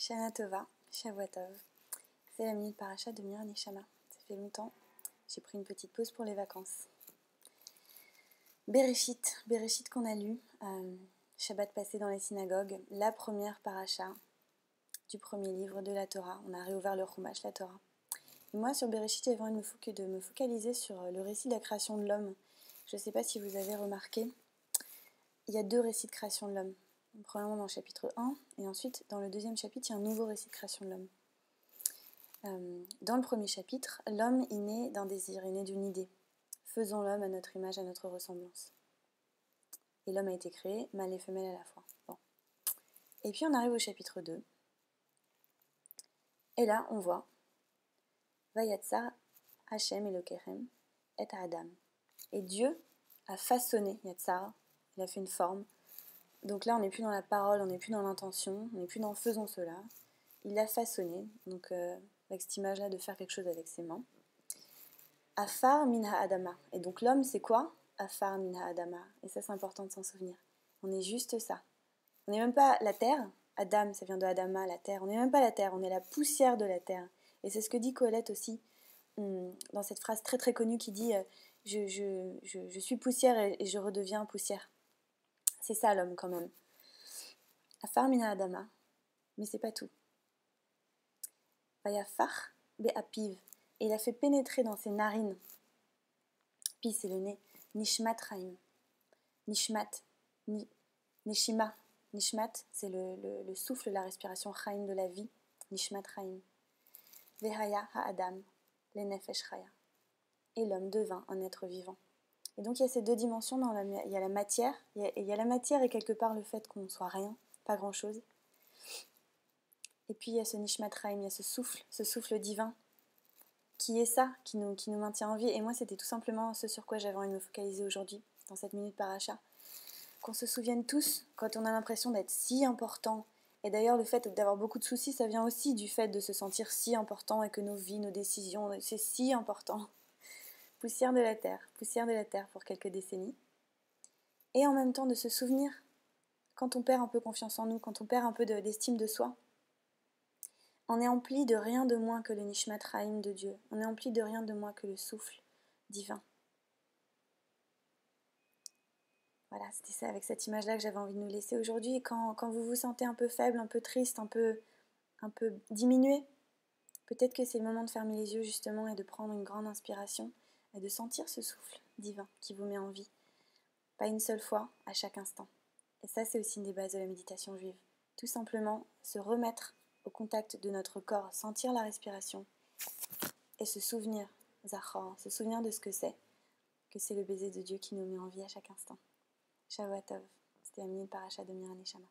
Shana Tova, Shavua Tov. C'est la minute paracha de Mir Neshama. Ça fait longtemps. J'ai pris une petite pause pour les vacances. Bereshit qu'on a lu, Shabbat passé dans les synagogues, la première paracha du premier livre de la Torah. On a réouvert le Chumash, la Torah. Et moi, sur Bereshit, j'avais envie de me focaliser sur le récit de la création de l'homme. Je ne sais pas si vous avez remarqué, il y a deux récits de création de l'homme. Premièrement dans le chapitre 1, et ensuite dans le deuxième chapitre, il y a un nouveau récit de création de l'homme. Dans le premier chapitre, l'homme est né d'un désir, est né d'une idée. Faisons l'homme à notre image, à notre ressemblance. Et l'homme a été créé, mâle et femelle à la fois. Bon. Et puis on arrive au chapitre 2. Et là, on voit Vayatsar Hashem Elokechem et Adam. Et Dieu a façonné Yatsar, il a fait une forme. Donc là, on n'est plus dans la parole, on n'est plus dans l'intention, on n'est plus dans faisons cela. Il l'a façonné, donc avec cette image-là de faire quelque chose avec ses mains. Afar minha adama. Et donc l'homme, c'est quoi? Afar minha adama. Et ça, c'est important de s'en souvenir. On est juste ça. On n'est même pas la terre. Adam, ça vient de Adama, la terre. On n'est même pas la terre, on est la poussière de la terre. Et c'est ce que dit Colette aussi, dans cette phrase très très connue qui dit je suis poussière et je redeviens poussière. C'est ça l'homme quand même. Afar mina adama. Mais c'est pas tout. Vayafar be'apiv. Et il a fait pénétrer dans ses narines. Pi, c'est le nez. Nishmat raim. Nishmat. Neshima. Nishmat, c'est le souffle, la respiration. Chaim de la vie. Nishmat raim. Vehaya ha'adam. Le nefesh chaya. Et l'homme devint un être vivant. Et donc il y a ces deux dimensions dans il y a la matière, il y a la matière et quelque part le fait qu'on ne soit rien, pas grand chose. Et puis il y a ce nishmat raim, il y a ce souffle divin, qui est ça, qui nous maintient en vie. Et moi c'était tout simplement ce sur quoi j'avais envie de me focaliser aujourd'hui, dans cette minute paracha. Qu'on se souvienne tous, quand on a l'impression d'être si important, et d'ailleurs le fait d'avoir beaucoup de soucis, ça vient aussi du fait de se sentir si important et que nos vies, nos décisions, c'est si important. Poussière de la terre pour quelques décennies. Et en même temps de se souvenir, quand on perd un peu confiance en nous, quand on perd un peu d'estime de soi, on est empli de rien de moins que le Nishmat Raim de Dieu. On est empli de rien de moins que le souffle divin. Voilà, c'était ça avec cette image-là que j'avais envie de nous laisser aujourd'hui. Et quand vous vous sentez un peu faible, un peu triste, un peu diminué, peut-être que c'est le moment de fermer les yeux justement et de prendre une grande inspiration et de sentir ce souffle divin qui vous met en vie. Pas une seule fois, à chaque instant. Et ça, c'est aussi une des bases de la méditation juive. Tout simplement se remettre au contact de notre corps, sentir la respiration et se souvenir, Zachor, se souvenir de ce que c'est le baiser de Dieu qui nous met en vie à chaque instant. Shavua Tov, c'était la minute paracha de Mir Neshama.